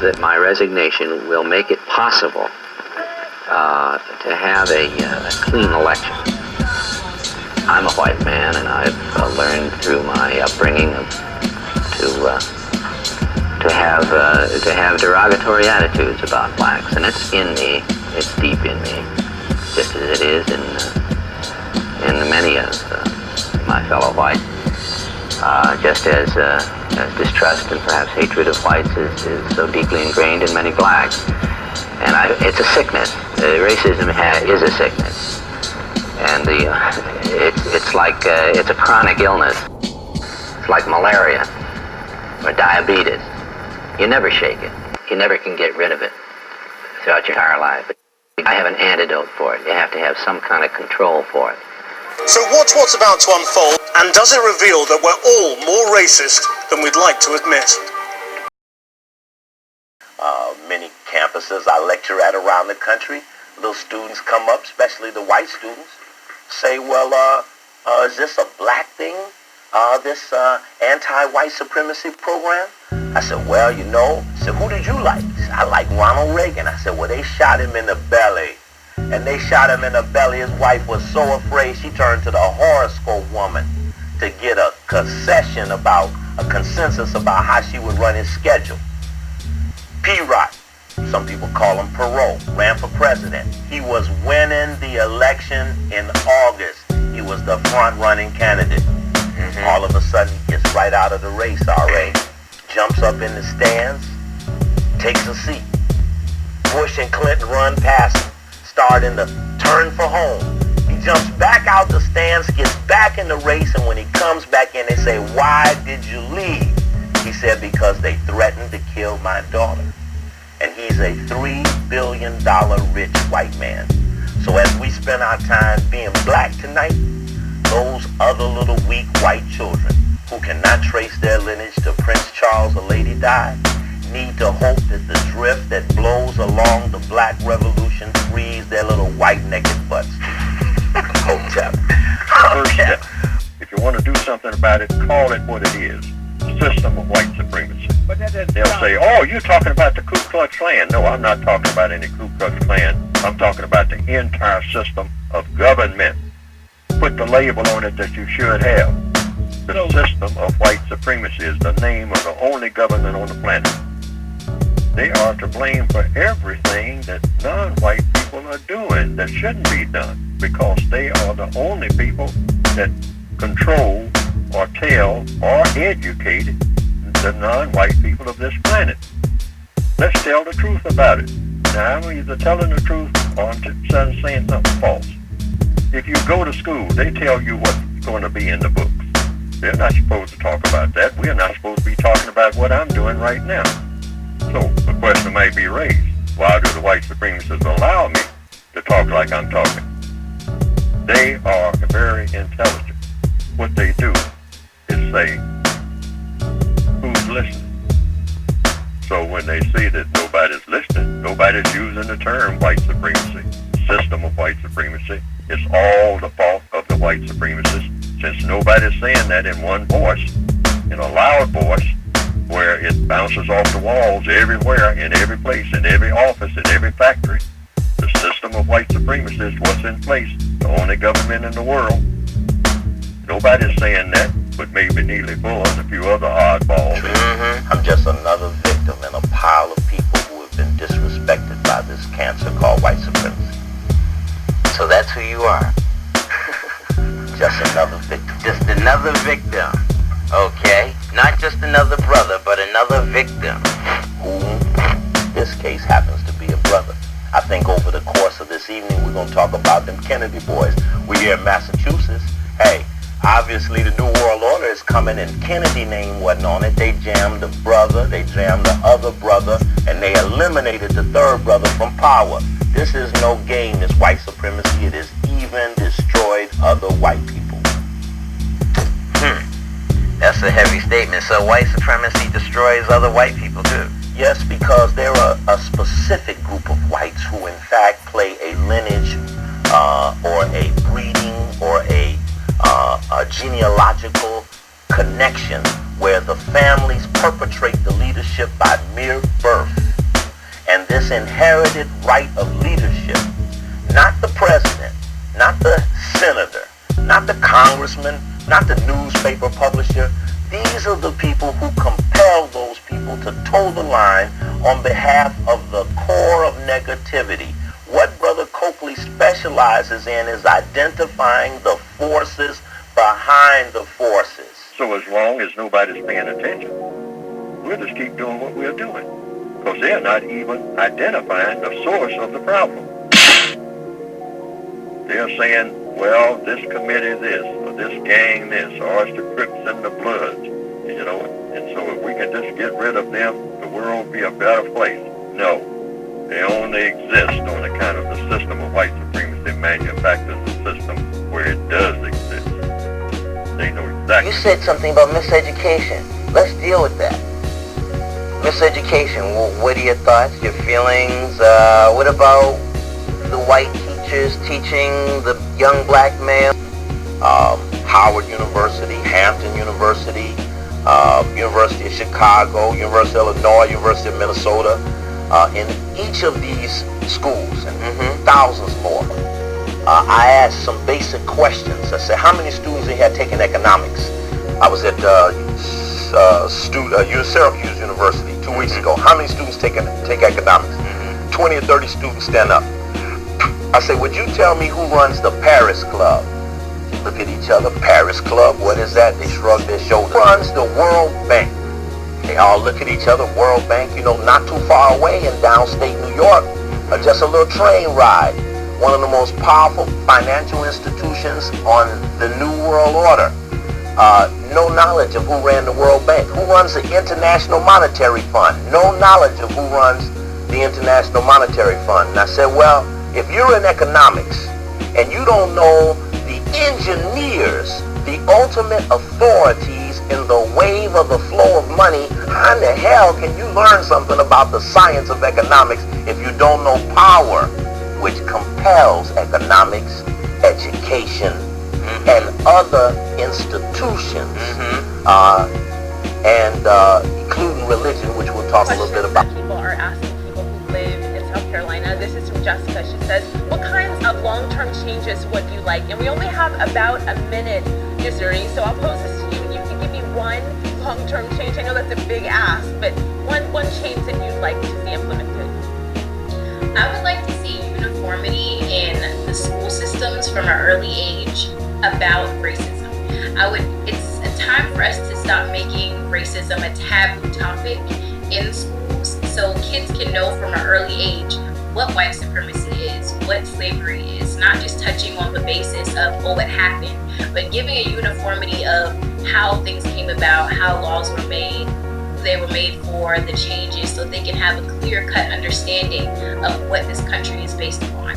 That my resignation will make it possible to have a clean election. I'm a white man, and I've learned through my upbringing to have derogatory attitudes about blacks, and it's in me. It's deep in me, just as it is in many of my fellow whites. Just as distrust and perhaps hatred of whites is so deeply ingrained in many blacks. And it's a sickness. Racism is a sickness. And it's like, it's a chronic illness. It's like malaria or diabetes. You never shake it. You never can get rid of it throughout your entire life. I have an antidote for it. You have to have some kind of control for it. So watch what's about to unfold, and does it reveal that we're all more racist than we'd like to admit? Many campuses I lecture at around the country, little students come up, especially the white students, say, well, is this a black thing, this anti-white supremacy program? I said, well, you know, I said, who did you like? He said, I like Ronald Reagan. I said, well, they shot him in the belly. And they shot him in the belly. His wife was so afraid she turned to the horoscope woman to get a consensus about how she would run his schedule. P-Rock, some people call him Perot, ran for president. He was winning the election in August. He was the front-running candidate. All of a sudden, he gets right out of the race, R.A. Jumps up in the stands, takes a seat. Bush and Clinton run past him, starting to turn for home. He jumps back out the stands, gets back in the race, and when he comes back in, they say, why did you leave? He said, because they threatened to kill my daughter. And he's a $3 billion rich white man. So as we spend our time being black tonight, those other little weak white children who cannot trace their lineage to Prince Charles or Lady Di need to hope that the drift that blows along the black revolution frees their little white naked butts. Hotep. First step. If you want to do something about it, call it what it is. System of white supremacy. They'll say, oh, you're talking about the Ku Klux Klan. No, I'm not talking about any Ku Klux Klan. I'm talking about the entire system of government. Put the label on it that you should have. The system of white supremacy is the name of the only government on the planet. They are to blame for everything that non-white people are doing that shouldn't be done, because they are the only people that control or tell or educate the non-white people of this planet. Let's tell the truth about it. Now, I'm either telling the truth or I'm saying something false. If you go to school, they tell you what's going to be in the books. They're not supposed to talk about that. We're not supposed to be talking about what I'm doing right now. So the question might be raised, why do the white supremacists allow me to talk like I'm talking? They are very intelligent. What they do is say, who's listening? So when they see that nobody's listening, nobody's using the term white supremacy, system of white supremacy, it's all the fault of the white supremacists, since nobody's saying that in one voice, in a loud voice, where it bounces off the walls everywhere, in every place, in every office, in every factory. The system of white supremacy is what's in place, the only government in the world. Nobody's saying that, but maybe Neely Bull and a few other oddballs. I'm just another victim in a pile of people who have been disrespected by this cancer called white supremacy. So that's who you are. Just another victim. Just another victim. Okay? Not just another brother, but another victim. Who, in this case, happens to be a brother. I think over the course of this evening, we're going to talk about them Kennedy boys. We're here in Massachusetts. Hey, obviously the New World Order is coming and Kennedy name wasn't on it. They jammed the brother, they jammed the other brother, and they eliminated the third brother from power. This is no game, this white supremacy. It has even destroyed other white people. That's a heavy statement. So white supremacy destroys other white people too? Yes, because there are a specific group of whites who in fact play a lineage or a breeding or a genealogical connection where the families perpetrate the leadership by mere birth. And this inherited right of leadership, not the president, not the senator, not the congressman, not the newspaper publisher. These are the people who compel those people to toe the line on behalf of the core of negativity. What Brother Coakley specializes in is identifying the forces behind the forces. So as long as nobody's paying attention, we'll just keep doing what we're doing. Because they're not even identifying the source of the problem. They're saying, well, this committee this, or this gang this, or it's the Crips and the Bloods, you know. And so if we can just get rid of them, the world will be a better place. No. They only exist on account of the system of white supremacy manufactures a system where it does exist. They know exactly. You said something about miseducation. Let's deal with that. Miseducation, well, what are your thoughts, your feelings? What about the white teachers teaching the young black male? Howard University, Hampton University, University of Chicago, University of Illinois, University of Minnesota. In each of these schools, and thousands more, I asked some basic questions. I said, how many students they had taken economics? I was at Syracuse University 2 weeks ago. How many students take economics? 20 or 30 students stand up. I said, would you tell me who runs the Paris Club? Look at each other. Paris Club, what is that? They shrug their shoulders. Who runs the World Bank? They all look at each other. World Bank, you know, not too far away in downstate New York, just a little train ride. One of the most powerful financial institutions on the New World Order. No knowledge of who ran the World Bank. Who runs the International Monetary Fund? No knowledge of who runs the International Monetary Fund. And I said, well, if you're in economics and you don't know the engineers, the ultimate authorities in the wave of the flow of money, how in the hell can you learn something about the science of economics if you don't know power, which compels economics, education, and other institutions, including religion, which we'll talk a little bit about. People are asking people who live in South Carolina. This is from Jessica. She says, what kinds of long-term changes would you like? And we only have about a minute, Missouri, so I'll pose this to you, and you can give me one long-term change. I know that's a big ask, but one change that you'd like to see implemented. I would like to see uniformity in the school systems from an early age about racism. It's a time for us to stop making racism a taboo topic in schools so kids can know from an early age what white supremacy is, what slavery is, not just touching on the basis of, oh, it happened, but giving a uniformity of how things came about, how laws were made, they were made for, the changes, so they can have a clear-cut understanding of what this country is based upon.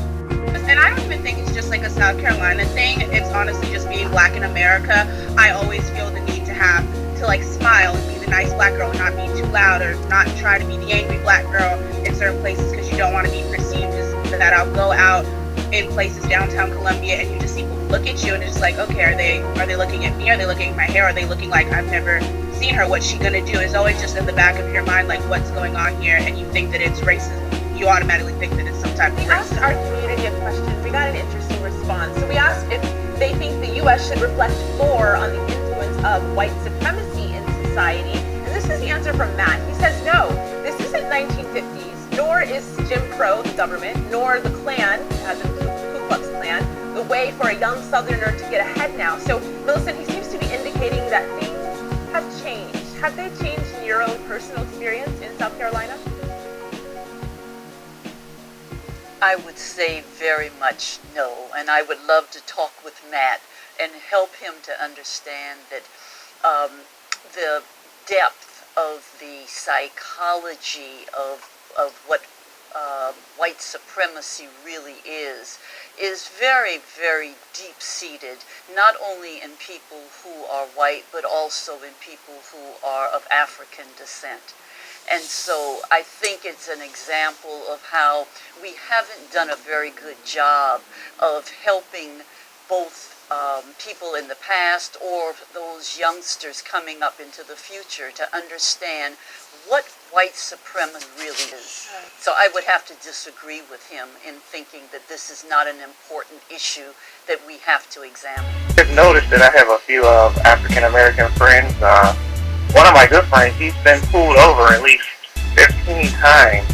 And I don't even think it's just like a South Carolina thing. It's honestly just being black in America. I always feel the need to have to like smile and be the nice black girl, not be too loud or not try to be the angry black girl in certain places because you don't want to be perceived as that. I'll go out in places downtown Columbia and you just see people look at you and it's just like, okay, are they looking at me? Are they looking at my hair? Are they looking like I've never seen her? What's she gonna do? It's always just in the back of your mind, like what's going on here, and you think that it's racism. You automatically think that it's some type of We asked our community a question. We got an interesting response. So we asked if they think the U.S. should reflect more on the influence of white supremacy in society. And this is the answer from Matt. He says, no, this isn't 1950s, nor is Jim Crow, the government, nor the Klan, as in Ku Klux Klan, the way for a young Southerner to get ahead now. So, Millicent, he seems to be indicating that things have changed. Have they changed in your own personal experience in South Carolina? I would say very much no, and I would love to talk with Matt and help him to understand that the depth of the psychology of what white supremacy really is very, very deep-seated, not only in people who are white, but also in people who are of African descent. And so I think it's an example of how we haven't done a very good job of helping both people in the past or those youngsters coming up into the future to understand what white supremacy really is. So I would have to disagree with him in thinking that this is not an important issue that we have to examine. I've noticed that I have a few African American friends. One of my good friends, he's been pulled over at least 15 times,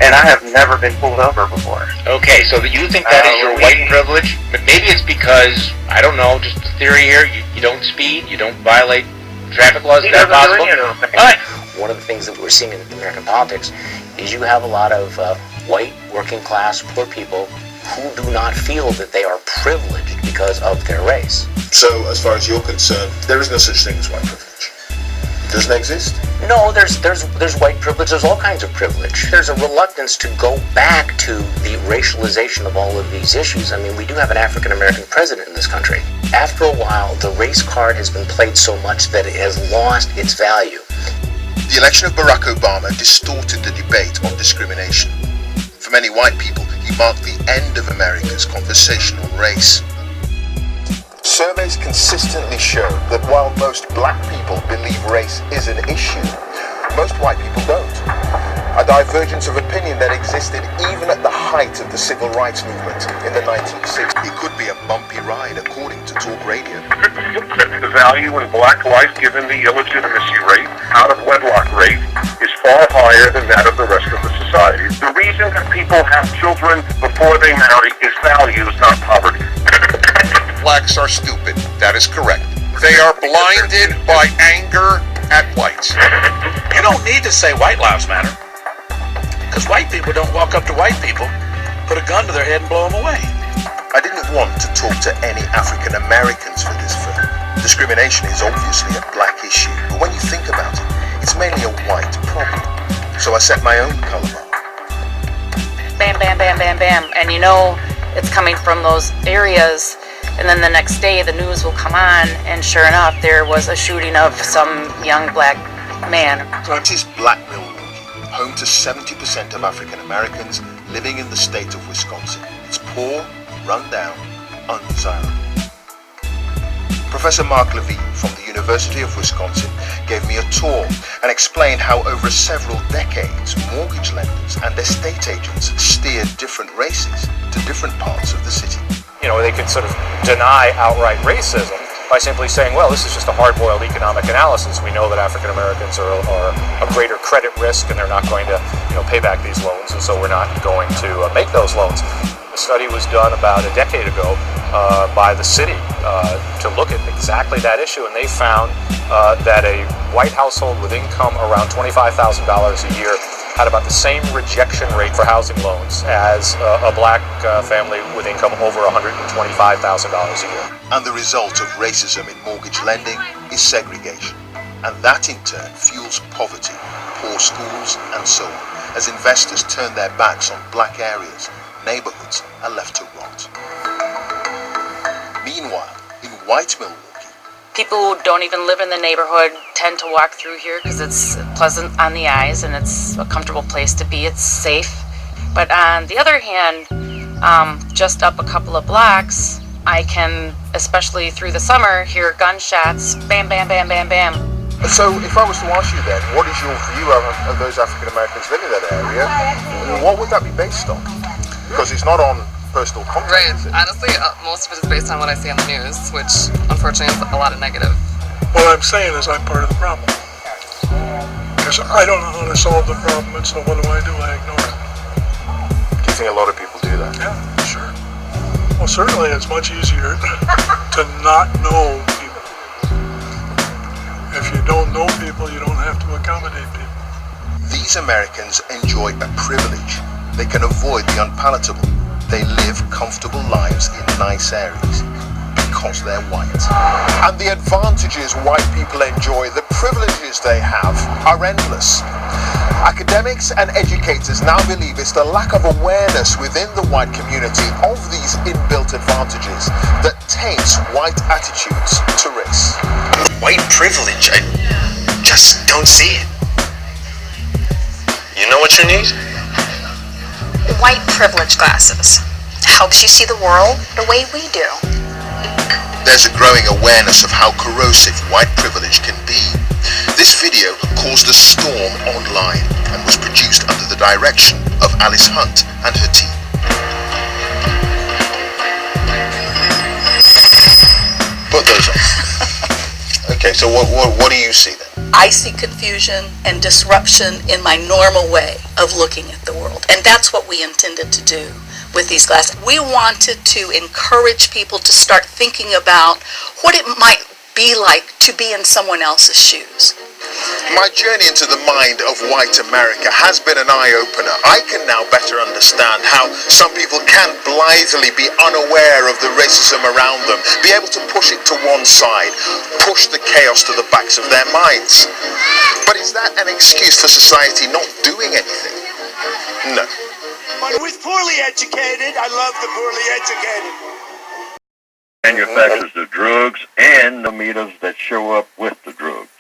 and I have never been pulled over before. Okay, so you think that is your white privilege? But maybe it's because, I don't know, just the theory here, you don't speed, you don't violate traffic laws. Is that possible? All right. One of the things that we're seeing in American politics is you have a lot of white, working class, poor people who do not feel that they are privileged because of their race. So, as far as you're concerned, there is no such thing as white privilege? It doesn't exist? No, there's white privilege, there's all kinds of privilege. There's a reluctance to go back to the racialization of all of these issues. I mean, we do have an African American president in this country. After a while, the race card has been played so much that it has lost its value. The election of Barack Obama distorted the debate on discrimination. For many white people, he marked the end of America's conversation on race. Surveys consistently show that while most black people believe race is an issue, most white people don't. A divergence of opinion that existed even at the height of the civil rights movement in the 1960s. It could be a bumpy ride, according to Talk Radio. The value in black life given the illegitimacy rate, out-of-wedlock rate, is far higher than that of the rest of the society. The reason that people have children before they marry is values, not poverty. Blacks are stupid. That is correct. They are blinded by anger at whites. You don't need to say white lives matter, because white people don't walk up to white people, put a gun to their head and blow them away. I didn't want to talk to any African Americans for this film. Discrimination is obviously a black issue, but when you think about it, it's mainly a white problem. So I set my own color bar. Bam, bam, bam, bam, bam. And you know it's coming from those areas. And then the next day the news will come on, and sure enough, there was a shooting of some young black man. This is Black Milwaukee, home to 70% of African Americans living in the state of Wisconsin. It's poor, run down, undesirable. Professor Mark Levine from the University of Wisconsin gave me a tour and explained how over several decades mortgage lenders and estate agents steered different races to different parts of the city. You know, they could sort of deny outright racism by simply saying, well, this is just a hard-boiled economic analysis. We know that African Americans are a greater credit risk, and they're not going to, pay back these loans, and so we're not going to make those loans. The study was done about a decade ago by the city to look at exactly that issue, and they found that a white household with income around $25,000 a year had about the same rejection rate for housing loans as a black family with income over $125,000 a year. And the result of racism in mortgage lending is segregation. And that in turn fuels poverty, poor schools, and so on, as investors turn their backs on black areas. Neighborhoods are left to rot. Meanwhile, in white Milwaukee, people who don't even live in the neighborhood tend to walk through here because it's pleasant on the eyes and it's a comfortable place to be. It's safe. But on the other hand, just up a couple of blocks, I can, especially through the summer, hear gunshots, bam, bam, bam, bam, bam. So if I was to ask you then, what is your view of those African Americans living in that area? What would that be based on? Because it's not on personal contact. Right. Honestly, most of it is based on what I see on the news, which unfortunately is a lot of negative. What I'm saying is I'm part of the problem. Because I don't know how to solve the problem, and so what do? I ignore it. Do you think a lot of people do that? Yeah, sure. Well, certainly it's much easier to not know people. If you don't know people, you don't have to accommodate people. These Americans enjoy a privilege. They can avoid the unpalatable. they live comfortable lives in nice areas because they're white. And the advantages white people enjoy, the privileges they have, are endless. Academics and educators now believe it's the lack of awareness within the white community of these inbuilt advantages that taints white attitudes to race. White privilege, I just don't see it. You know what you need? White privilege glasses. Helps you see the world the way we do. There's a growing awareness of how corrosive white privilege can be. This video caused a storm online and was produced under the direction of Alice Hunt and her team. Put those on. Okay, so what do you see then? I see confusion and disruption in my normal way of looking at the world. And that's what we intended to do with these glasses. We wanted to encourage people to start thinking about what it might be like to be in someone else's shoes. My journey into the mind of white America has been an eye-opener. I can now better understand how some people can blithely be unaware of the racism around them, be able to push it to one side, push the chaos to the backs of their minds. But is that an excuse for society not doing anything? No. But with poorly educated, I love the poorly educated. Manufactures the drugs and the meters that show up with the drugs.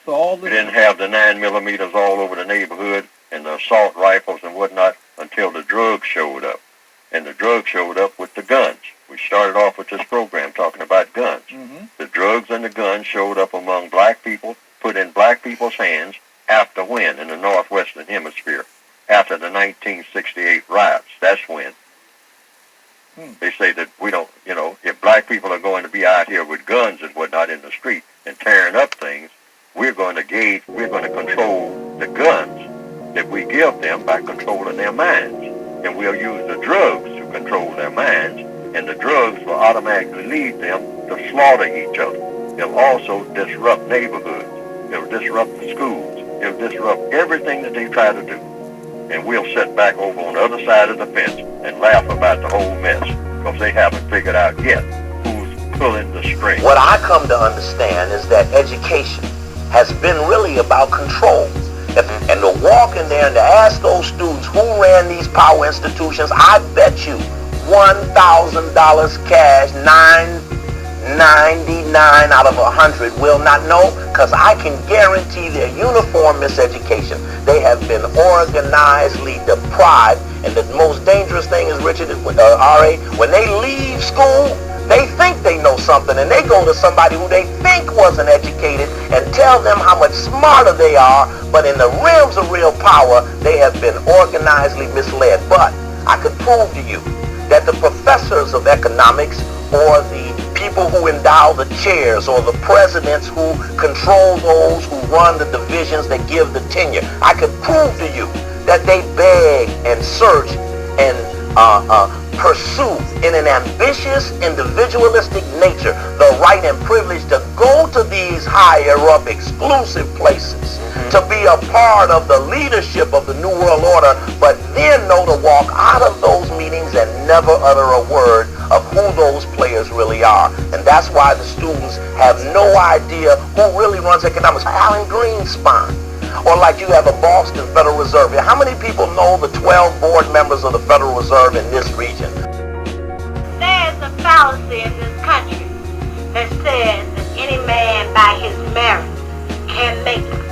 So we didn't have the 9mm all over the neighborhood and the assault rifles and whatnot until the drugs showed up. And the drugs showed up with the guns. We started off with this program talking about guns. The drugs and the guns showed up among black people, put in black people's hands after when in the Northwestern Hemisphere? After the 1968 riots. That's when. They say that we don't, if black people are going to be out here with guns and whatnot in the street and tearing up things, we're going to control the guns that we give them by controlling their minds. And we'll use the drugs to control their minds, and the drugs will automatically lead them to slaughter each other. They'll also disrupt neighborhoods. They'll disrupt the schools. They'll disrupt everything that they try to do. And we'll sit back over on the other side of the fence and laugh about the whole mess because they haven't figured out yet who's pulling the string. What I come to understand is that education has been really about control. And to walk in there and to ask those students who ran these power institutions, I bet you $1,000 cash, $9.99 out of 100 will not know, because I can guarantee their uniform miseducation. They have been organizedly deprived, and the most dangerous thing is, Richard, R.A., when they leave school, they think they know something, and they go to somebody who they think wasn't educated and tell them how much smarter they are, but in the realms of real power, they have been organizedly misled. But I could prove to you that the professors of economics or the people who endow the chairs or the presidents who control those who run the divisions that give the tenure, I could prove to you that they beg and search and pursue in an ambitious, individualistic nature the right and privilege to go to these higher up exclusive places, to be a part of the leadership of the New World Order, but then know to walk out of those meetings and never utter a word of who those players really are. And that's why the students have no idea who really runs economics. Alan Greenspan. Or like you have a Boston Federal Reserve. How many people know the 12 board members of the Federal Reserve in this region? There's a fallacy in this country that says that any man by his merit can make it.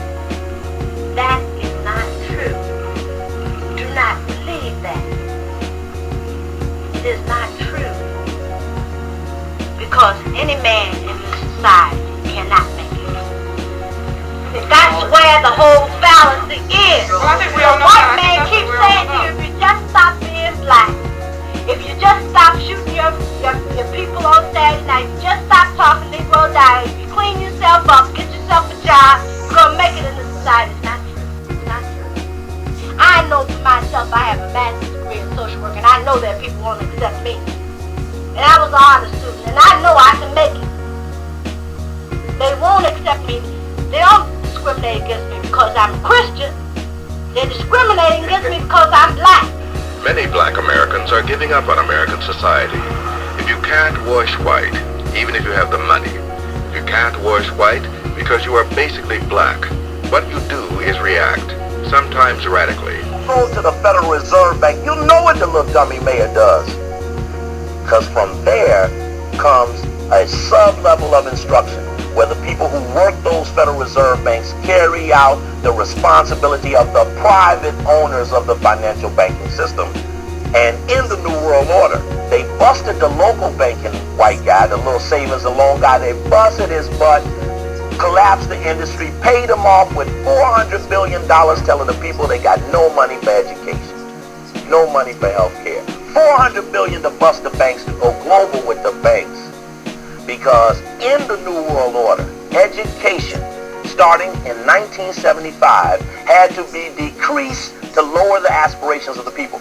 That is not true. Do not believe that. It is not true. Because any man in this society cannot make it. That's where the whole fallacy is. The white man keeps saying to you, if you just stop being black, if you just stop shooting your people on Saturday night, if you just stop talking Negro down, if you clean yourself up, get yourself a job, you're going to make it in this society. It's not true. It's not true. I know for myself, I have a master's degree in social work, and I know that people won't accept me. And I was an honor student, and I know I can make it. They won't accept me. They don't discriminate against me because I'm Christian. They're discriminating against me because I'm black. Many black Americans are giving up on American society. If you can't wash white, even if you have the money, if you can't wash white because you are basically black, what you do is react, sometimes radically. Go to the Federal Reserve Bank, you know what the little dummy mayor does. Because from there comes a sub-level of instruction where the people who work those Federal Reserve Banks carry out the responsibility of the private owners of the financial banking system. And in the New World Order, they busted the local banking white guy, the little savings and loan guy, they busted his butt, collapsed the industry, paid him off with $400 billion, telling the people they got no money for education, no money for health care. $400 billion to bust the banks, to go global with the banks. Because in the New World Order, education, starting in 1975, had to be decreased to lower the aspirations of the people.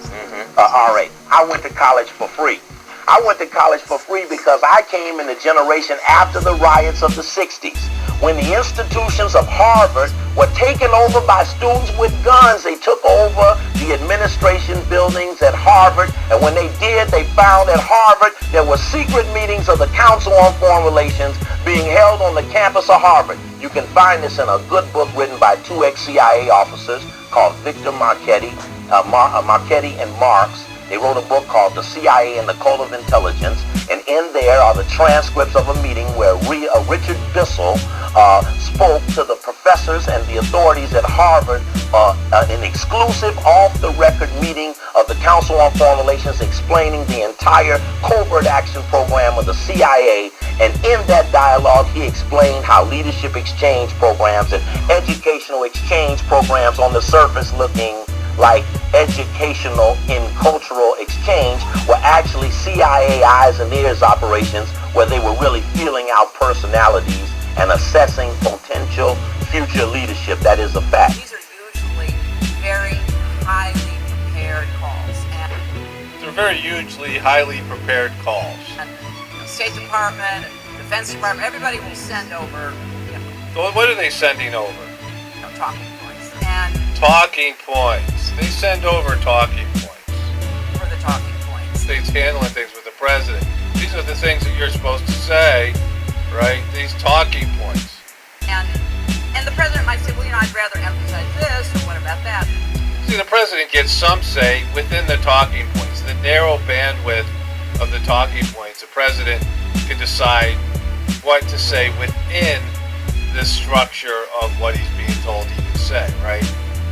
All right, I went to college for free. I went to college for free because I came in the generation after the riots of the 60s, when the institutions of Harvard were taken over by students with guns. They took over the administration buildings at Harvard, and when they did, they found at Harvard there were secret meetings of the Council on Foreign Relations being held on the campus of Harvard. You can find this in a good book written by two ex-CIA officers called Victor Marchetti and Marx. They wrote a book called The CIA and the Code of Intelligence, and in there are the transcripts of a meeting where Richard Bissell spoke to the professors and the authorities at Harvard, an exclusive off-the-record meeting of the Council on Foreign Relations explaining the entire covert action program of the CIA. And in that dialogue, he explained how leadership exchange programs and educational exchange programs on the surface looking like educational and cultural exchange were actually CIA eyes and ears operations where they were really feeling out personalities and assessing potential future leadership. That is a fact. These are usually very highly prepared calls. They're very hugely highly prepared calls. And the State Department, Defense Department, everybody will send over. So what are they sending over? Talking points. And talking points. They send over talking points. For the talking points. States handling things with the president. These are the things that you're supposed to say, right? These talking points. And the president might say, well, I'd rather emphasize this, or what about that? See, the president gets some say within the talking points. The narrow bandwidth of the talking points, the president can decide what to say within the structure of what he's being told he can say, right?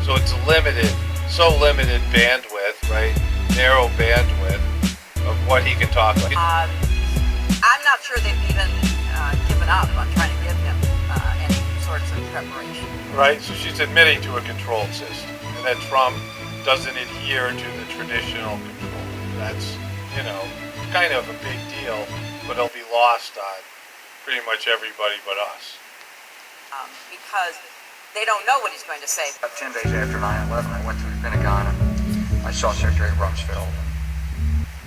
So it's limited, so limited bandwidth, right? Narrow bandwidth of what he can talk about. I'm not sure they've even given up on trying to give him any sorts of preparation. Right, so she's admitting to a controlled system, and that Trump doesn't adhere to the traditional control. That's, kind of a big deal, but it'll be lost on pretty much everybody but us. Because they don't know what he's going to say. About 10 days after 9/11, I went through the Pentagon and I saw Secretary Rumsfeld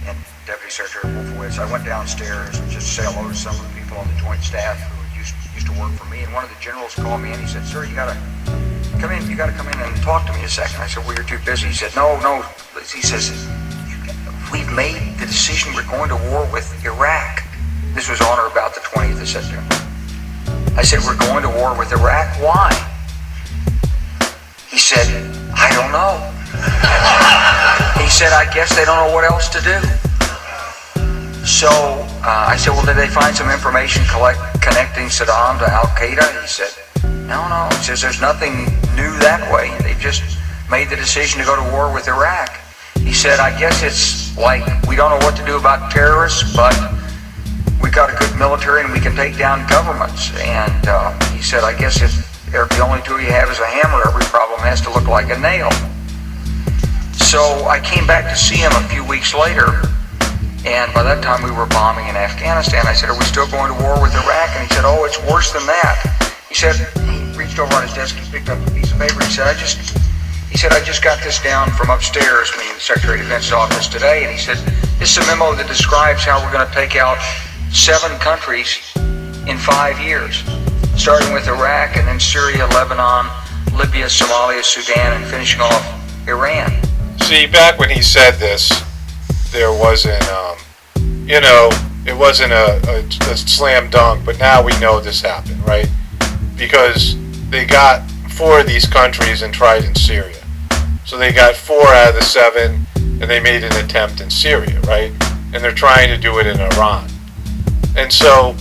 and Deputy Secretary Wolfowitz. I went downstairs just to say hello to some of the people on the Joint Staff who used to work for me. And one of the generals called me and he said, "Sir, you got to come in. You got to come in and talk to me a second." I said, "Well, you're too busy." He said, "No." He says, "We've made the decision. We're going to war with Iraq." This was on or about the 20th of September. I said, "We're going to war with Iraq. Why?" He said, "I don't know." He said, "I guess they don't know what else to do." So I said, "Well, did they find some information connecting Saddam to Al-Qaeda?" He said, No. He says, "There's nothing new that way. They've just made the decision to go to war with Iraq." He said, "I guess it's like we don't know what to do about terrorists, but we got a good military and we can take down governments." And he said, "I guess if the only tool you have is a hammer, every problem has to look like a nail." So I came back to see him a few weeks later, and by that time we were bombing in Afghanistan. I said, "Are we still going to war with Iraq?" And he said, "Oh, it's worse than that." He said, he reached over on his desk and picked up a piece of paper. He said, I just got this down from upstairs, meaning the Secretary of Defense's office today. And he said, "This is a memo that describes how we're going to take out 7 countries in 5 years, starting with Iraq and then Syria, Lebanon, Libya, Somalia, Sudan, and finishing off Iran." See, back when he said this, there wasn't, it wasn't a slam dunk, but now we know this happened, right? Because they got 4 of these countries and tried in Syria. So they got 4 out of the 7, and they made an attempt in Syria, right? And they're trying to do it in Iran. And so,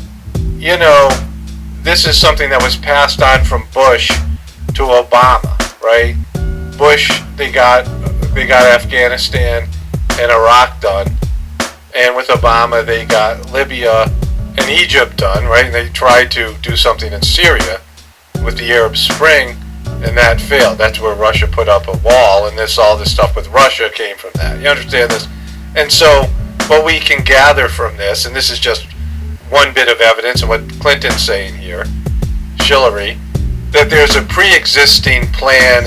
this is something that was passed on from Bush to Obama, right? Bush, they got Afghanistan and Iraq done, and with Obama they got Libya and Egypt done, right? And they tried to do something in Syria with the Arab Spring, and that failed. That's where Russia put up a wall, and all this stuff with Russia came from that. You understand this? And so what we can gather from this, and this is just one bit of evidence, and what Clinton's saying here, Hillary, that there's a pre-existing plan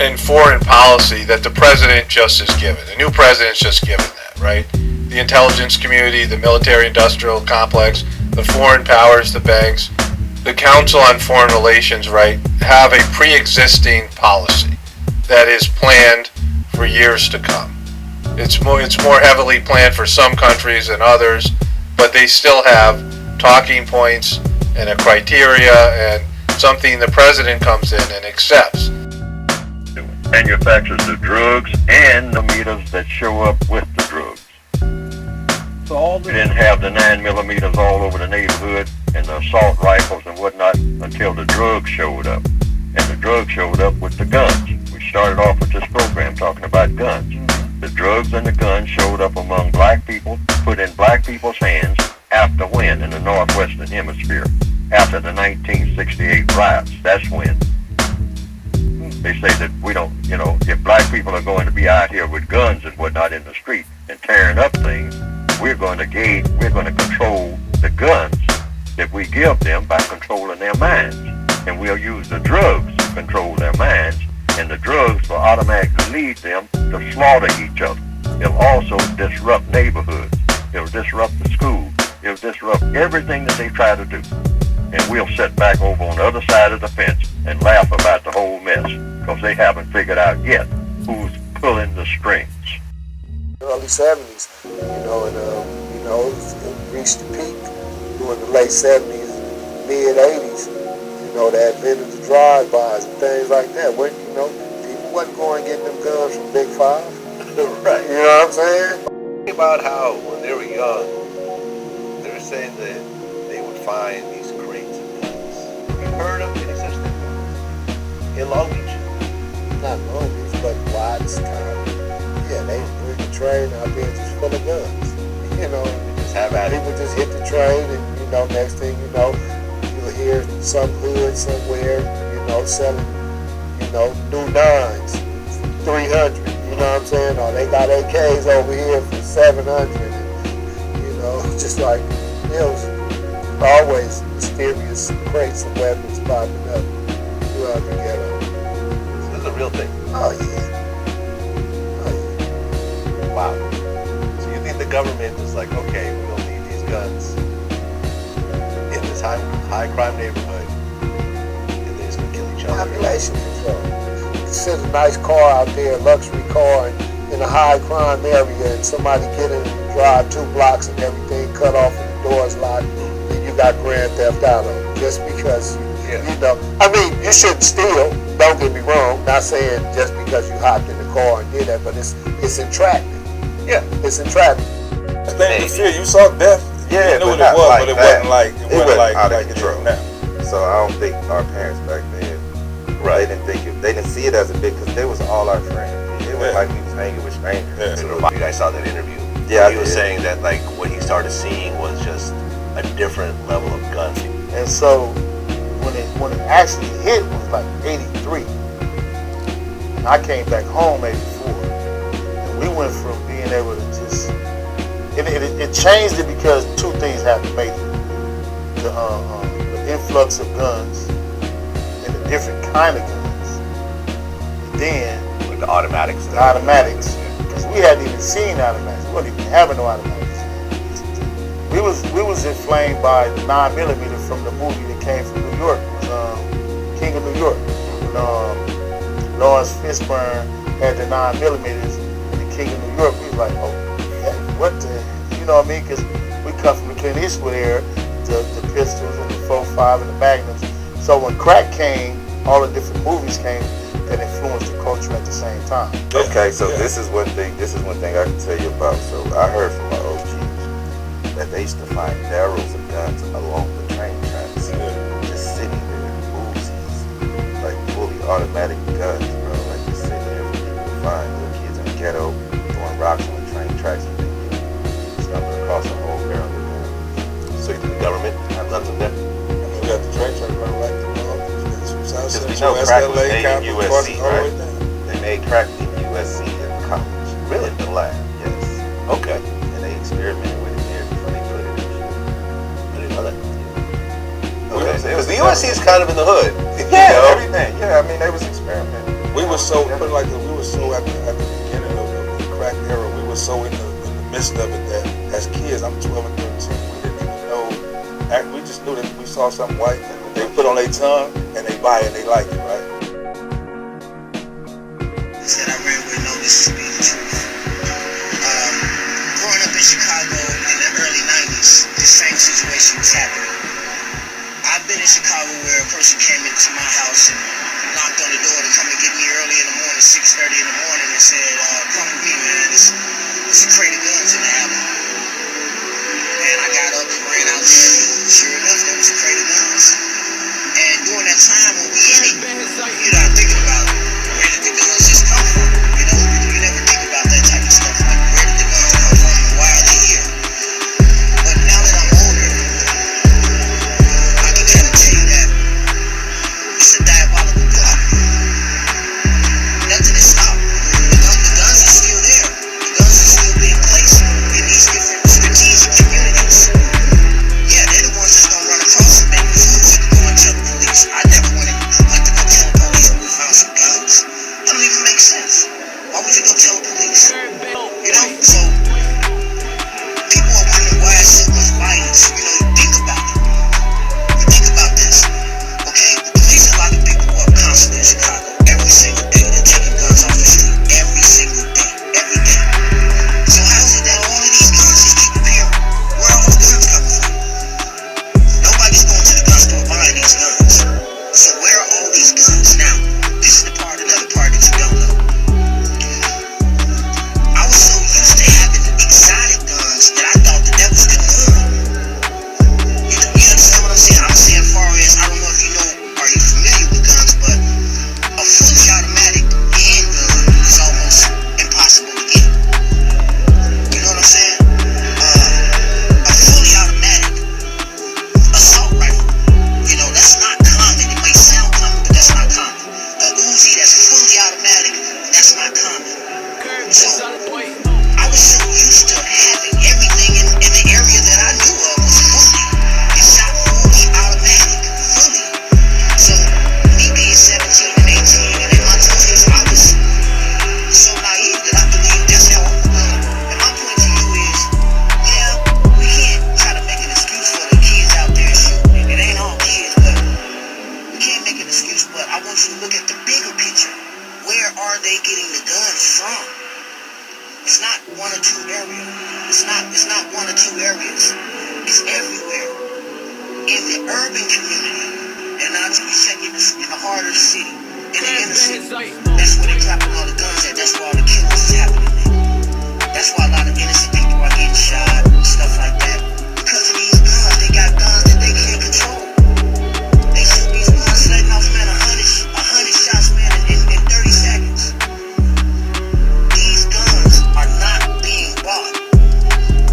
and foreign policy that the president just is given. The new president's just given that, right? The intelligence community, the military-industrial complex, the foreign powers, the banks, the Council on Foreign Relations, right, have a pre-existing policy that is planned for years to come. It's more heavily planned for some countries than others, but they still have talking points and a criteria and something the president comes in and accepts. Manufactures the drugs and the meters that show up with the drugs. So we didn't have the 9mm all over the neighborhood and the assault rifles and whatnot until the drugs showed up. And the drugs showed up with the guns. We started off with this program talking about guns. The drugs and the guns showed up among black people, put in black people's hands after when in the Northwestern Hemisphere? After the 1968 riots. That's when. They say that we don't, if black people are going to be out here with guns and whatnot in the street and tearing up things, we're going to control the guns that we give them by controlling their minds. And we'll use the drugs to control their minds, and the drugs will automatically lead them to slaughter each other. It'll also disrupt neighborhoods. It'll disrupt the schools. It'll disrupt everything that they try to do. And we'll sit back over on the other side of the fence and laugh about the whole mess, because they haven't figured out yet who's pulling the strings. Early 70s, it reached the peak during the late 70s, mid 80s. The advent of the drive-bys and things like that. When people wasn't going getting them guns from Big Five. Right. You know what I'm saying? Think about how when they were young, they were saying that they would find these crates of guns. Have you heard of any such thing? In Long Beach? Not Long Beach, but Watts, yeah, they bring the train out there just full of guns. Just have at it. People just hit the train, and next thing you know, you'll hear some hood somewhere, selling, new 9s, 300. You know what I'm saying? Or they got AKs over here for 700. And, just like was always mysterious crates of weapons popping up throughout the ghetto. So this is a real thing. Oh yeah. Wow. So you think the government is like, okay, we don't need these guns in this high crime neighborhood, and they're just gonna kill each other? Population control. You sit a nice car out there, a luxury car, in a high crime area, and somebody get in and drive 2 blocks and everything cut off and the doors locked, and you got Grand Theft Auto just because you shouldn't steal. Don't get me wrong. Not saying just because you hopped in the car and did that, but it's entrapment. Yeah, it's entrapment. I think the fear you saw death. Yeah, you knew but what it was, like but it that. wasn't like out of it is control. now. So I don't think our parents back then, they didn't see it as a big, because they was all our friends. It was like we was hanging with strangers. Yeah. I saw that interview. Yeah, he was saying that like what he started seeing was just a different level of guns. And so when it actually hit was like 83. And I came back home 84. And we went from being able to just it changed it because 2 things happened major. The influx of guns and a different kind of guns. And then like the automatics. Because we hadn't even seen automatics. We wasn't even having no automatics. We was inflamed by the 9mm from the movie that came from New York. It was King of New York. Lawrence Fishburne had the 9mm and the King of New York. We was like, oh, yeah, what the, you know what I mean? Because we come from the Clint Eastwood era, the pistols and the 4.5 and the magnums. So when crack came, all the different movies came that influenced the culture at the same time. Okay, so this is one thing I can tell you about. So I heard from my OGs that they used to find barrels of guns along the train tracks, just sitting there, Uzis, like fully automatic guns, bro, like just sitting there for people to find. Little kids in the ghetto throwing rocks on the train tracks and they stumbling across a whole barrel of guns. So the government have guns in there? I mean, we got the train track right because we know crack was made in USC, right? They made crack in USC in college. Really? In the lab, yes. Okay. And they experimented with it there before they put it in. I didn't know that. Okay, Because the USC is kind of in the hood. Yeah, everything. Yeah, I mean, they was experimenting. We were so, put it like this, we were so at the beginning of the crack era, we were so in the midst of it that as kids, I'm 12 and 13, we didn't even know, we just knew that we saw something white, they put on their tongue, and they buy it, and they like it, right? Said I read with no, this is the truth. Growing up in Chicago in the early 90s, the same situation was happening. I've been in Chicago where a person came into my house and knocked on the door to come and get me early in the morning, 6:30 in the morning, and said, come with me, man, there's a crate of guns in the alley. And I got up and ran out there, and sure enough, there was a crate of guns. And during that time when we in it, you're not thinking about where did the guns just come from. You know, you never think about that type of stuff. Like, where did the guns come from and why are they here? But now that I'm older, I can kind of tell you that it's a diabolical plot. Nothing is stopped. The guns are still there. The guns are still being placed in these different strategic communities. Yeah, they're the ones that's going to run across and make moves to go and tell the police. I never went to go tell the police when we found some guns. That don't even make sense. Why would you go tell the police? You know, so people are wondering why it's so much violence. You know, you think about it. You think about this. Okay, the police are locking people up constantly in Chicago every single day. They're taking guns off the street every single day. Every day. So how is it that all of these guns just keep appearing? Where are all the guns coming from? Nobody's going to the gun store buying these guns. So where are all these guns now? This is another part that you don't know. I was so used to having exotic guns that I thought that was the norm. You understand what I'm saying? I'm saying far as, I don't know if you know, are you familiar with guns, but a fully automatic handgun is almost impossible to get. You know what I'm saying? A fully automatic assault rifle, you know, that's not common. It may sound common, but that's not common. A Uzi that's fully automatic, that's not common. So I was so used to having everything in the area that I knew of was fully. It shot fully automatic, fully. So me being 17 and 18 and in my 20s, I was so naive that I believed that's how I'm going. And my point to you is, yeah, we can't try to make an excuse for the kids out there shooting. It ain't all kids, but we can't make an excuse. But I want you to look at the bigger picture. Where are they getting the guns from? It's not one or two areas. It's not one or two areas. It's everywhere. In the urban community. And not to be checking in the heart of the city. In the inner city. That's where they're dropping all the guns at. That's where all the killings is happening. That's why a lot of innocent people are getting shot and stuff like that. Because of these guns. They got guns that they can't control. They shoot these guns letting off, man, 100 shots, man, in 30 seconds. These guns are not being bought.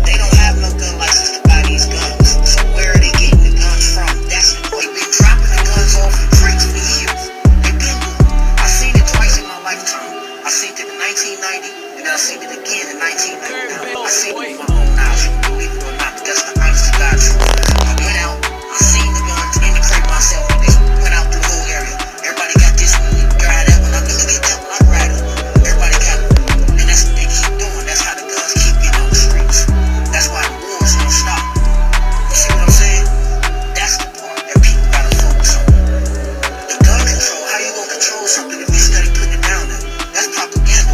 They don't have no gun license to buy these guns. So where are they getting the guns from? That's the point. They've been dropping the guns off in crates for years. They've been doing it. I've seen it twice in my lifetime. I've seen it in 1990, and then I've seen it again in 1999. I've seen it with my own eyes, believe it or not, but that's the honest to God truth. I went out, I seen the guns in the crate myself, and they went out through the whole area. Everybody got this one, you grab that one, I'm gonna get that one, I grab it. Everybody got it. And that's what they keep doing. That's how the guns keep getting on the streets. That's why the wars don't stop. You see what I'm saying? That's the part that people gotta focus on. The gun control, how you gonna control something if you study putting it down there? That's propaganda.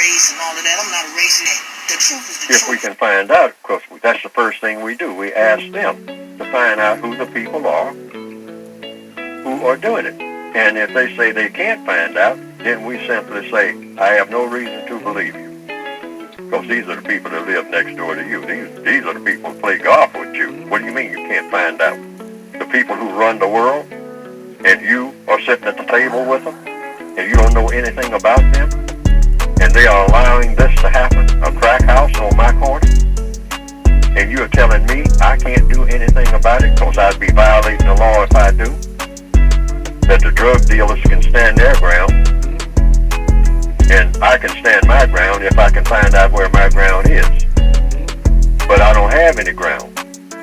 race and all of that. I'm not a racist. The truth is the truth. If we can find out, of course, that's the first thing we do. We ask them to find out who the people are who are doing it. And if they say they can't find out, then we simply say, I have no reason to believe you. Because these are the people that live next door to you. These are the people who play golf with you. What do you mean you can't find out? The people who run the world, and you are sitting at the table with them, and you don't know anything about them, and they are allowing this to happen, a crack house on my corner, and you are telling me I can't do anything about it because I'd be violating the law if I do, that the drug dealers can stand their ground, and I can stand my ground if I can find out where my ground is. But I don't have any ground.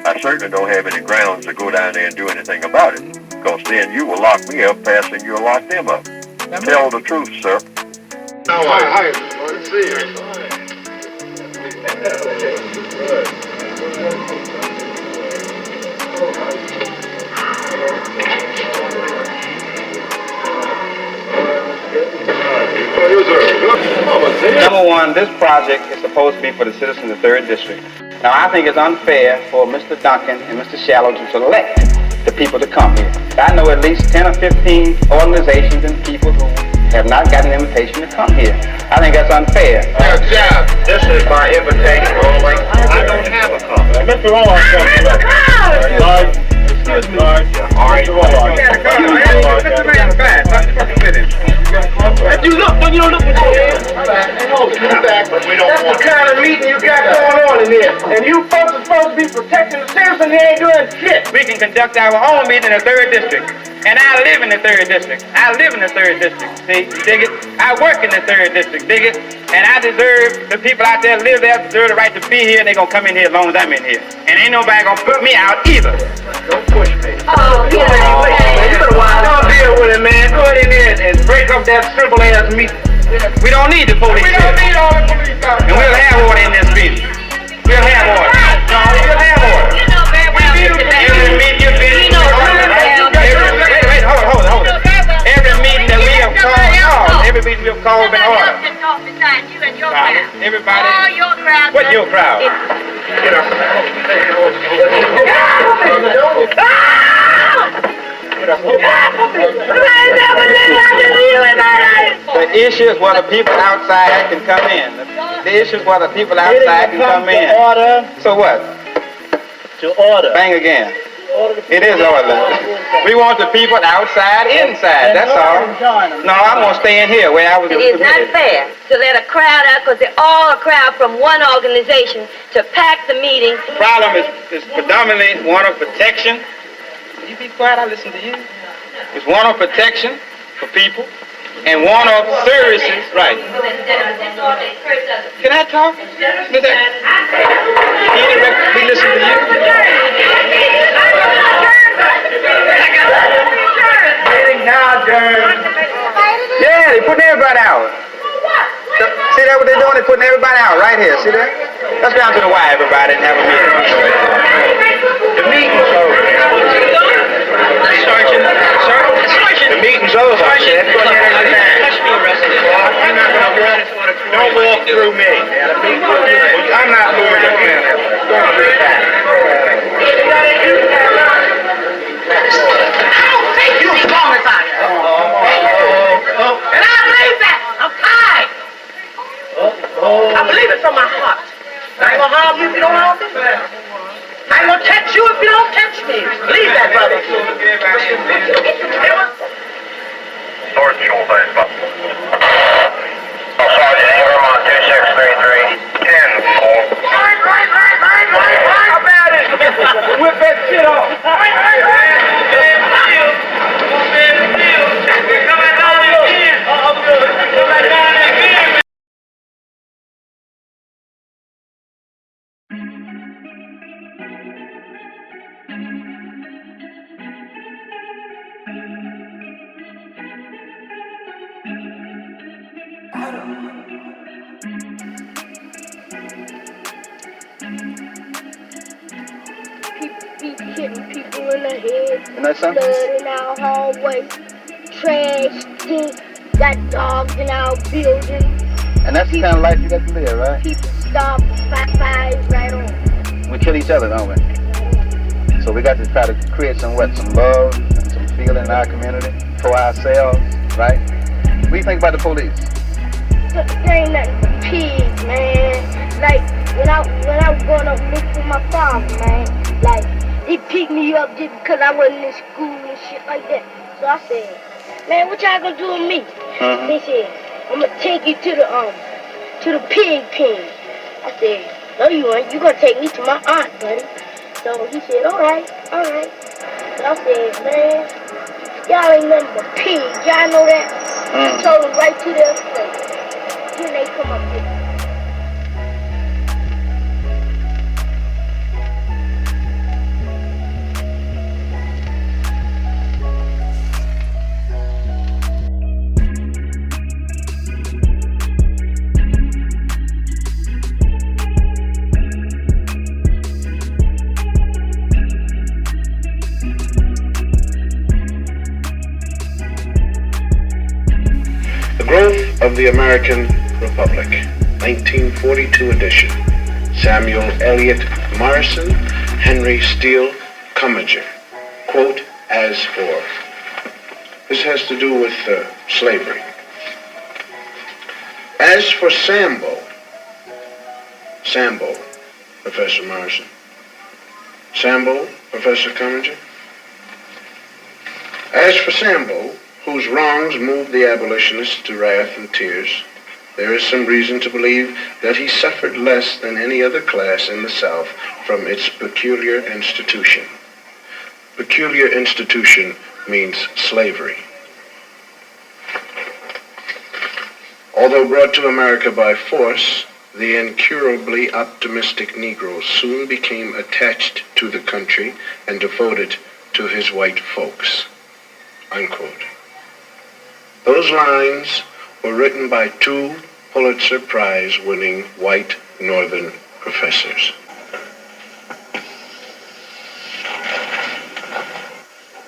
I certainly don't have any grounds to go down there and do anything about it, because then you will lock me up faster than you'll lock them up. Tell the truth, sir. Hi. Good to see you. Number one, this project is supposed to be for the citizens of the 3rd District. Now, I think it's unfair for Mr. Duncan and Mr. Shallow to select the people to come here. I know at least 10 or 15 organizations and people who have not gotten an invitation to come here. I think that's unfair. This is my invitation only. I don't have a copy. Mr. Rollins, excuse me. All right. If you look, when you don't look at That's the kind of meeting you got going on in here. And you folks are supposed to be protecting the citizens, they ain't doing shit. We can conduct our own meeting in the 3rd District. And I live in the 3rd District. I live in the 3rd District. See, dig it? I work in the 3rd District. Dig it? And I deserve, the people out there live there deserve the right to be here, and they're going to come in here as long as I'm in here. And ain't nobody going to put me out either. Don't push me. Oh, You don't deal with it, man. Go ahead in there and break up that simple ass meeting. We don't need the police. We don't need all the police out there. And we'll have order in this meeting. We'll have order. No, we'll have order. You know very well. Every meeting you've been You know very well. Wait, hold on. Every meeting that we have called, every meeting we have called been ordered. You and your crowd. Everybody. All your crowd. What your crowd? Get up. The issue is whether people outside can come in. The issue is whether people outside can come in. Order. So what? To order. Bang again. It is orderly. We want the people outside, inside. That's all. No, I'm going to stay in here where I was. It is not fair to let a crowd out, because they're all a crowd from one organization, to pack the meeting. The problem is predominantly one of protection. You be quiet, I listen to you. It's one of protection for people and one of services. Right. Can I talk? We listen to you. Yeah, they're putting everybody out. See that what they're doing? They're putting everybody out right here. See that? Let's go down to the Y, everybody, and have a meeting. The meeting's over. Sergeant. The meeting's over. Sergeant. Don't walk through me. I'm not moving the planet. I don't think you belong inside here. And I believe that. I'm tired. I believe it from my heart. I ain't gonna harm you if you don't harm me. I ain't gonna touch you if you don't touch me. Believe that, brother. Sergeant Schulteis. Sergeant Ingram on 2633. 10-4. How bad is it? Whip that shit off. Hitting people in the head, Isn't that something? blood in our hallway, trash, stink, got dogs in our building. And that's the kind of life you got to live, right? People stop, fire right on. We kill each other, don't we? So we got to try to create some love and some feeling in our community for ourselves, right? What do you think about the police? There ain't nothing but pigs, man. Like, when I was growing up looking for my father, man, like, they picked me up just because I wasn't in school and shit like that. So I said, man, what y'all gonna do with me? They said, I'm gonna take you to the pig pen. I said, no you ain't, you gonna take me to my aunt, buddy. So he said, alright. So I said, man, y'all ain't nothing but pigs, y'all know that? I told them right to their face. Then they come up with me. The Growth of the American Republic, 1942 edition. Samuel Eliot Morrison, Henry Steele Commager. Quote, as for. This has to do with slavery. As for Sambo, Professor Morrison. Sambo, Professor Commager. As for Sambo, whose wrongs moved the abolitionists to wrath and tears, there is some reason to believe that he suffered less than any other class in the South from its peculiar institution. Peculiar institution means slavery. Although brought to America by force, the incurably optimistic Negro soon became attached to the country and devoted to his white folks. Unquote. Those lines were written by two Pulitzer Prize-winning white Northern professors.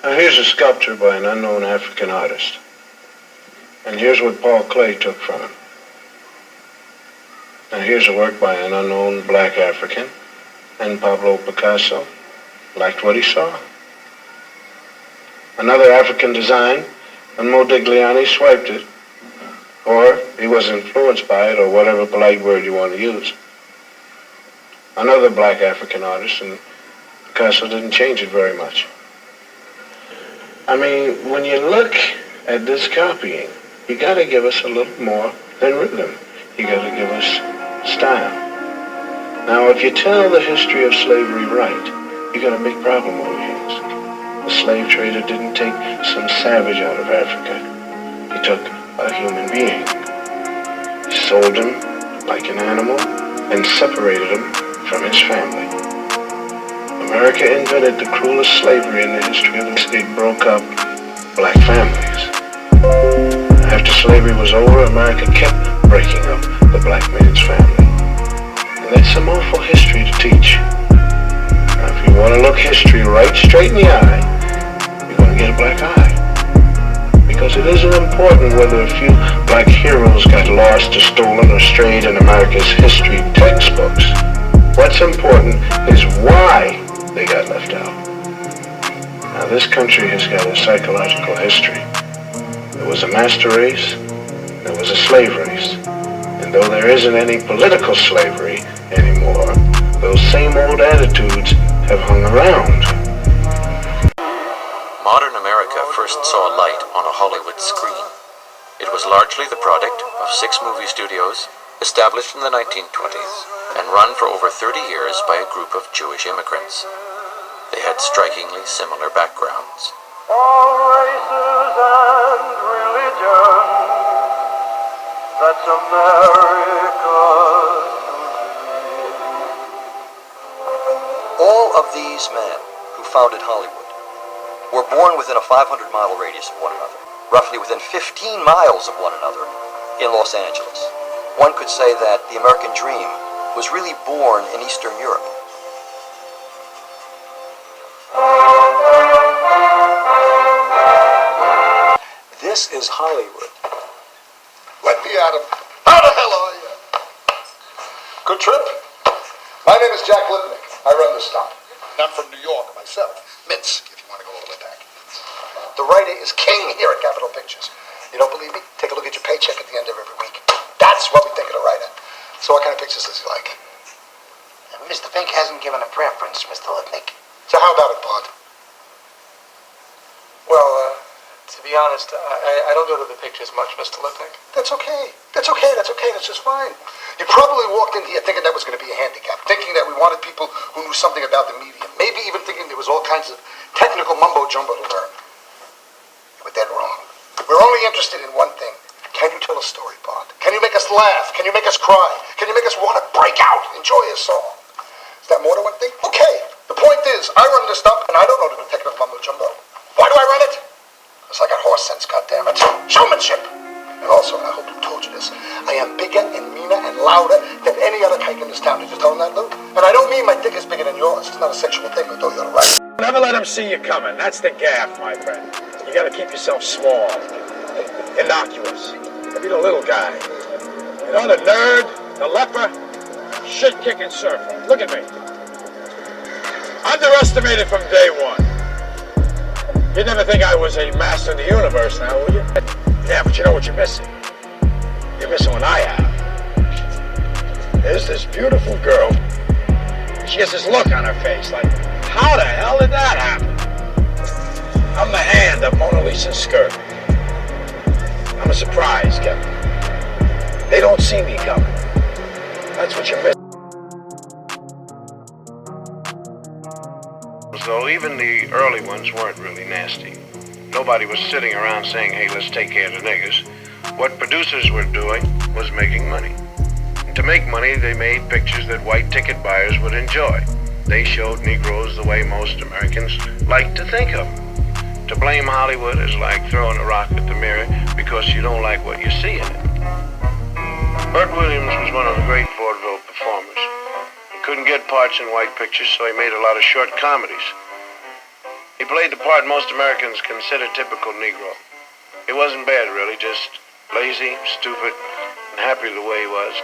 Now here's a sculpture by an unknown African artist. And here's what Paul Klee took from him. Now here's a work by an unknown black African, and Pablo Picasso liked what he saw. Another African design, and Modigliani swiped it, or he was influenced by it, or whatever polite word you want to use. Another black African artist, and Picasso didn't change it very much. I mean, when you look at this copying, you gotta give us a little more than rhythm. You gotta give us style. Now, if you tell the history of slavery right, you got a big problem on your hands. The slave trader didn't take some savage out of Africa. He took a human being. He sold him like an animal and separated him from his family. America invented the cruelest slavery in the history of the state. It broke up black families. After slavery was over, America kept breaking up the black man's family. And that's some awful history to teach. Now, if you want to look history right straight in the eye, you're going to get a black eye. Because it isn't important whether a few black heroes got lost or stolen or strayed in America's history textbooks. What's important is why they got left out. Now, this country has got a psychological history. There was a master race, there was a slave race. And though there isn't any political slavery anymore, those same old attitudes have hung around. Modern America first saw light on a Hollywood screen. It was largely the product of 6 movie studios established in the 1920s and run for over 30 years by a group of Jewish immigrants. They had strikingly similar backgrounds. All races and religions, that's America. All of these men who founded Hollywood were born within a 500-mile radius of one another, roughly within 15 miles of one another in Los Angeles. One could say that the American dream was really born in Eastern Europe. This is Hollywood. Let me at him. Out of hell are you? Good trip? My name is Jack Lipnick. I run the stop. I'm from New York myself. Minsk, if you want to go all the way back. The writer is king here at Capitol Pictures. You don't believe me? Take a look at your paycheck at the end of every week. That's what we think of the writer. So what kind of pictures does he like? Mr. Fink hasn't given a preference, Mr. Lipnick. So how about it, Bond? Well, to be honest, I don't go to the pictures much, Mr. Lipnick. That's okay. That's okay. That's okay. That's just fine. You probably walked in here thinking that was going to be a handicap, thinking that we wanted people who knew something about the medium, maybe even thinking there was all kinds of technical mumbo-jumbo to learn. You were dead wrong. We're only interested in one thing. Can you tell a story, Bond? Can you make us laugh? Can you make us cry? Can you make us want to break out, enjoy a song? Is that more than one thing? Okay. The point is, I run this stuff, and I don't know the technical mumbo-jumbo. Why do I run it? Because I got horse sense, goddammit. Showmanship! And also, and I hope who told you this, I am bigger and meaner and louder than any other kike in this town. Did you tell him that, Lou? And I don't mean my dick is bigger than yours. It's not a sexual thing, although you're right. Never let them see you coming. That's the gaff, my friend. You gotta keep yourself small, innocuous. Be the little guy. You know, the nerd, the leper, shit-kicking surfer. Look at me. Underestimated from day one. You'd never think I was a master of the universe now, would you? Yeah, but you know what you're missing? You're missing what I have. There's this beautiful girl. She gets this look on her face like, how the hell did that happen? I'm the hand of Mona Lisa's skirt. I'm a surprise, Kevin. They don't see me coming. That's what you're missing. So even the early ones weren't really nasty. Nobody was sitting around saying, hey, let's take care of the niggers. What producers were doing was making money. And to make money, they made pictures that white ticket buyers would enjoy. They showed Negroes the way most Americans like to think of them. To blame Hollywood is like throwing a rock at the mirror because you don't like what you see in it. Burt Williams was one of the great vaudeville performers. He couldn't get parts in white pictures, so he made a lot of short comedies. He played the part most Americans consider typical Negro. He wasn't bad, really, just lazy, stupid, and happy the way he was.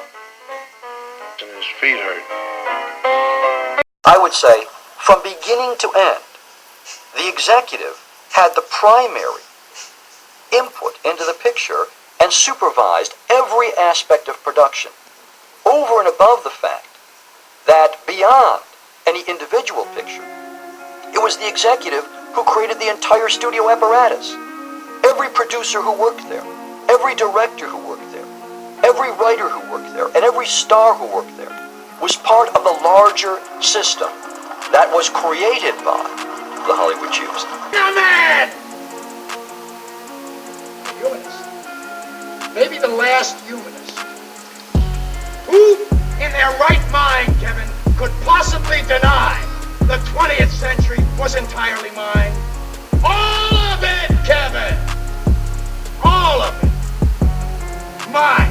And his feet hurt. I would say, from beginning to end, the executive had the primary input into the picture and supervised every aspect of production, over and above the fact that beyond any individual picture, it was the executive who created the entire studio apparatus. Every producer who worked there, every director who worked there, every writer who worked there, and every star who worked there was part of the larger system that was created by the Hollywood Jews. You're mad! Humanist. Maybe the last humanist. Who in their right mind, Kevin, could possibly deny the 20th century was entirely mine? All of it, Kevin! All of it. Mine.